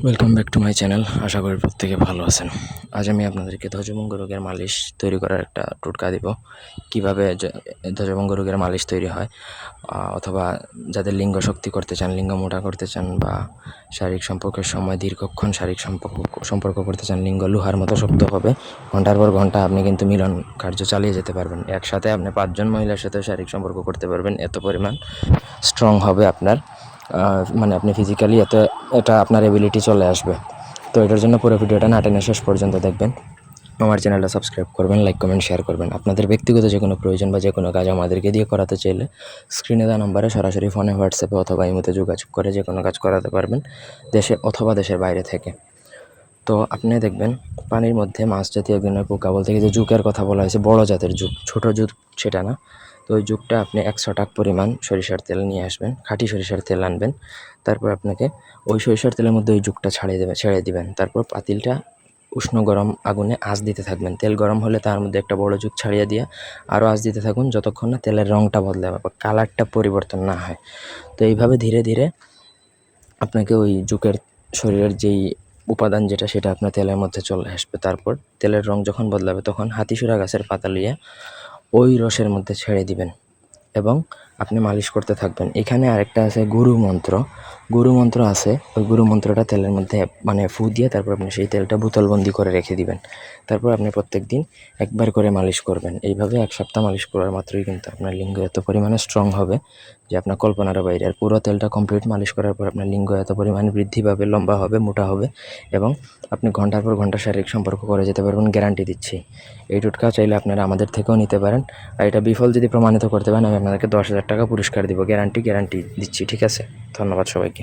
Welcome back to my channel. আশা করি প্রত্যেকে ভালো আছেন। আজ আমি আপনাদেরকে ধ্বজভঙ্গ রোগের মালিশ তৈরি করার একটা টোটকা দিব। কীভাবে ধ্বজভঙ্গ রোগের মালিশ তৈরি হয়, অথবা যাদের লিঙ্গ শক্তি করতে চান, লিঙ্গ মোটা করতে চান, বা শারীরিক সম্পর্কের সময় দীর্ঘক্ষণ শারীরিক সম্পর্ক করতে চান, লিঙ্গ লোহার মতো শক্ত হবে, ঘন্টার পর ঘন্টা আপনি কিন্তু মিলন কার্য চালিয়ে যেতে পারবেন। একসাথে আপনি 5 জন মহিলার সাথে শারীরিক সম্পর্ক করতে পারবেন। এত পরিমাণ স্ট্রং হবে আপনার, মানে আপনি ফিজিক্যালি এটা আপনার এবিলিটি চলে আসবে। তো এটার জন্য পুরো ভিডিওটা না টেনে শেষ পর্যন্ত দেখবেন। আমার চ্যানেলটা সাবস্ক্রাইব করবেন, লাইক কমেন্ট শেয়ার করবেন। আপনাদের ব্যক্তিগত যে কোনো প্রয়োজন বা যে কোনো কাজ আমাদেরকে দিয়ে করাতে চাইলে স্ক্রিনে দেওয়া নম্বরে সরাসরি ফোনে, হোয়াটসঅ্যাপে অথবা ইমোতে যোগাযোগ করে যে কোনো কাজ করাতে পারবেন, দেশে অথবা দেশের বাইরে থেকে। তো আপনি দেখবেন পানির মধ্যে মাছ জাতীয় এক ধরনের পোকা, বলতে গিয়ে যে জুকের কথা বলা হয়েছে, বড় জাতের জুক, ছোটো জুক সেটা না। তো ওই জুকটা আপনি 100 টাক পরিমাণ সরিষার তেল নিয়ে আসবেন, খাঁটি সরিষার তেল আনবেন। তারপর আপনাকে ওই সরিষার তেলের মধ্যে ওই জুকটা ছেড়ে দিবেন। তারপর পাতিলটা উষ্ণ গরম আগুনে আঁচ দিতে থাকবেন। তেল গরম হলে তার মধ্যে একটা বড় জুক ছাড়িয়ে দিয়ে আরও আঁচ দিতে থাকুন, যতক্ষণ না তেলের রঙটা বদলে বা কালারটা পরিবর্তন না হয়। তো এইভাবে ধীরে ধীরে আপনাকে ওই জুকের শরীরের যেই উপাদান সেটা আপনার তেলের মধ্যে চলে আসবে। তারপর তেলের রং যখন বদলাবে তখন হাতিসুরা গাছের পাতা লিয়ে ওই রসের মধ্যে ছেড়ে দিবেন এবং আপনি মালিশ করতে থাকবেন। এখানে আরেকটা আছে গুরু মন্ত্র আছে। ওই গুরু মন্ত্রটা তেলের মধ্যে মানে ফু দিয়ে তারপর আপনি সেই তেলটা বোতলবন্দি করে রেখে দিবেন। তারপর আপনি প্রত্যেক দিন একবার করে মালিশ করবেন। এইভাবে 1 সপ্তাহ মালিশ করার মাত্রই কিন্তু আপনার লিঙ্গ এত পরিমাণে স্ট্রং হবে যে আপনার কল্পনারও বাইরে। আর পুরো তেলটা কমপ্লিট মালিশ করার পর আপনার লিঙ্গ এত পরিমাণে বৃদ্ধি পাবে, লম্বা হবে, মোটা হবে এবং আপনি ঘন্টার পর ঘন্টা শারীরিক সম্পর্ক করে যেতে পারবেন, গ্যারান্টি দিচ্ছি। এই টোটকা চাইলে আপনারা আমাদের থেকেও নিতে পারেন। আর এটা বিফল যদি প্রমাণিত করতে পারেন, আমি আপনাদেরকে 10,000 টাকা পুরস্কার দিব, গ্যারান্টি দিচ্ছি। ঠিক আছে, ধন্যবাদ সবাইকে।